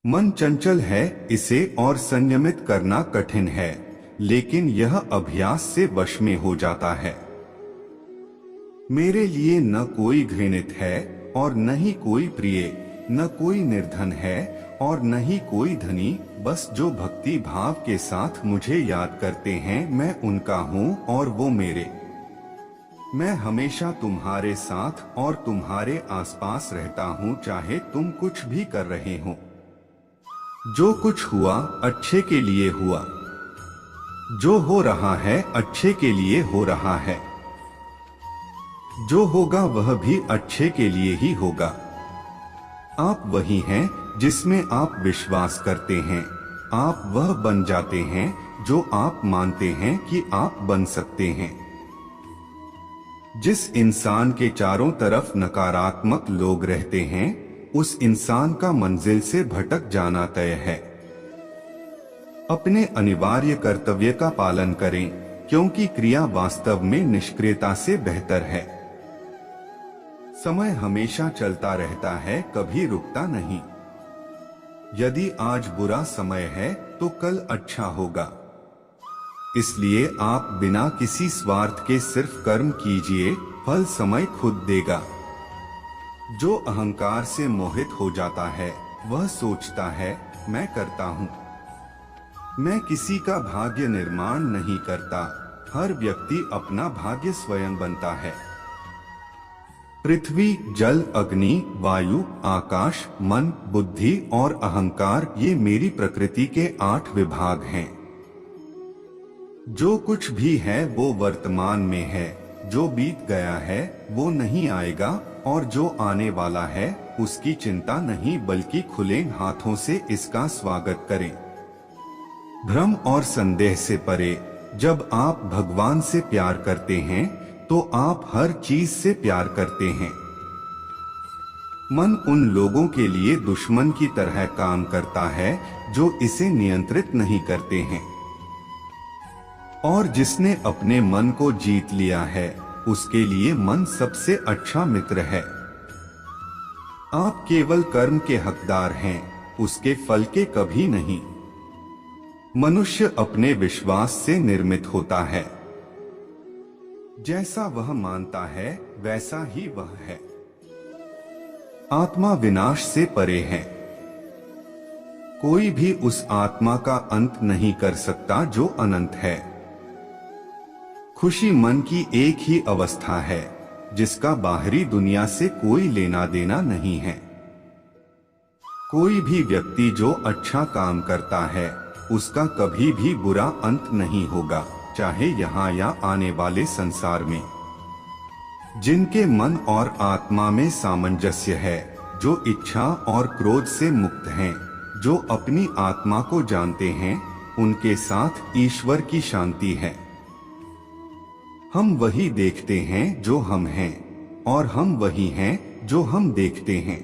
मन चंचल है, इसे और संयमित करना कठिन है, लेकिन यह अभ्यास से वश में हो जाता है। मेरे लिए न कोई घृणित है और न ही कोई प्रिय, न कोई निर्धन है और न ही कोई धनी, बस जो भक्ति भाव के साथ मुझे याद करते हैं मैं उनका हूँ और वो मेरे। मैं हमेशा तुम्हारे साथ और तुम्हारे आसपास रहता हूँ, चाहे तुम कुछ भी कर रहे हो। जो कुछ हुआ अच्छे के लिए हुआ, जो हो रहा है अच्छे के लिए हो रहा है, जो होगा वह भी अच्छे के लिए ही होगा। आप वही हैं जिसमें आप विश्वास करते हैं, आप वह बन जाते हैं जो आप मानते हैं कि आप बन सकते हैं। जिस इंसान के चारों तरफ नकारात्मक लोग रहते हैं, उस इंसान का मंजिल से भटक जाना तय है। अपने अनिवार्य कर्तव्य का पालन करें, क्योंकि क्रिया वास्तव में निष्क्रियता से बेहतर है। समय हमेशा चलता रहता है, कभी रुकता नहीं। यदि आज बुरा समय है तो कल अच्छा होगा। इसलिए आप बिना किसी स्वार्थ के सिर्फ कर्म कीजिए, फल समय खुद देगा। जो अहंकार से मोहित हो जाता है वह सोचता है मैं करता हूँ। मैं किसी का भाग्य निर्माण नहीं करता, हर व्यक्ति अपना भाग्य स्वयं बनता है। पृथ्वी, जल, अग्नि, वायु, आकाश, मन, बुद्धि और अहंकार, ये मेरी प्रकृति के 8 विभाग हैं। जो कुछ भी है वो वर्तमान में है, जो बीत गया है वो नहीं आएगा और जो आने वाला है उसकी चिंता नहीं, बल्कि खुले हाथों से इसका स्वागत करें। भ्रम और संदेह से परे, जब आप भगवान से प्यार करते हैं तो आप हर चीज से प्यार करते हैं। मन उन लोगों के लिए दुश्मन की तरह काम करता है जो इसे नियंत्रित नहीं करते हैं, और जिसने अपने मन को जीत लिया है उसके लिए मन सबसे अच्छा मित्र है। आप केवल कर्म के हकदार हैं, उसके फल के कभी नहीं। मनुष्य अपने विश्वास से निर्मित होता है। जैसा वह मानता है वैसा ही वह है। आत्मा विनाश से परे है। कोई भी उस आत्मा का अंत नहीं कर सकता जो अनंत है। खुशी मन की एक ही अवस्था है जिसका बाहरी दुनिया से कोई लेना देना नहीं है। कोई भी व्यक्ति जो अच्छा काम करता है उसका कभी भी बुरा अंत नहीं होगा, चाहे यहाँ या आने वाले संसार में। जिनके मन और आत्मा में सामंजस्य है, जो इच्छा और क्रोध से मुक्त हैं, जो अपनी आत्मा को जानते हैं, उनके साथ ईश्वर की शांति है। हम वही देखते हैं जो हम हैं, और हम वही हैं जो हम देखते हैं।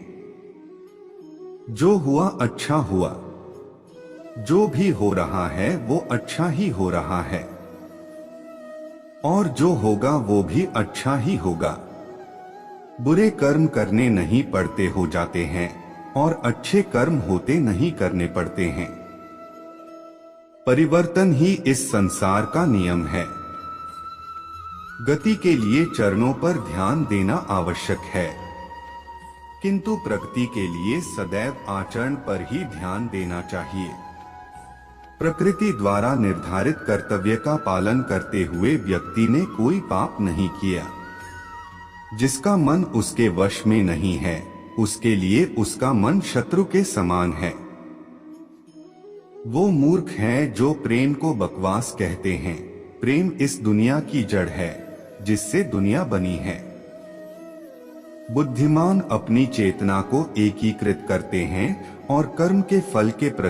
जो हुआ अच्छा हुआ, जो भी हो रहा है वो अच्छा ही हो रहा है, और जो होगा वो भी अच्छा ही होगा। बुरे कर्म करने नहीं पड़ते हो जाते हैं, और अच्छे कर्म होते नहीं करने पड़ते हैं। परिवर्तन ही इस संसार का नियम है। गति के लिए चरणों पर ध्यान देना आवश्यक है, किंतु प्रगति के लिए सदैव आचरण पर ही ध्यान देना चाहिए। प्रकृति द्वारा निर्धारित कर्तव्य का पालन करते हुए व्यक्ति ने कोई पाप नहीं किया। जिसका मन उसके वश में नहीं है, उसके लिए उसका मन शत्रु के समान है। वो मूर्ख हैं जो प्रेम को बकवास कहते हैं। प्रेम इस दुनिया की जड़ है जिससे दुनिया बनी है। बुद्धिमान अपनी चेतना को एकीकृत करते हैं और कर्म के फल के प्रति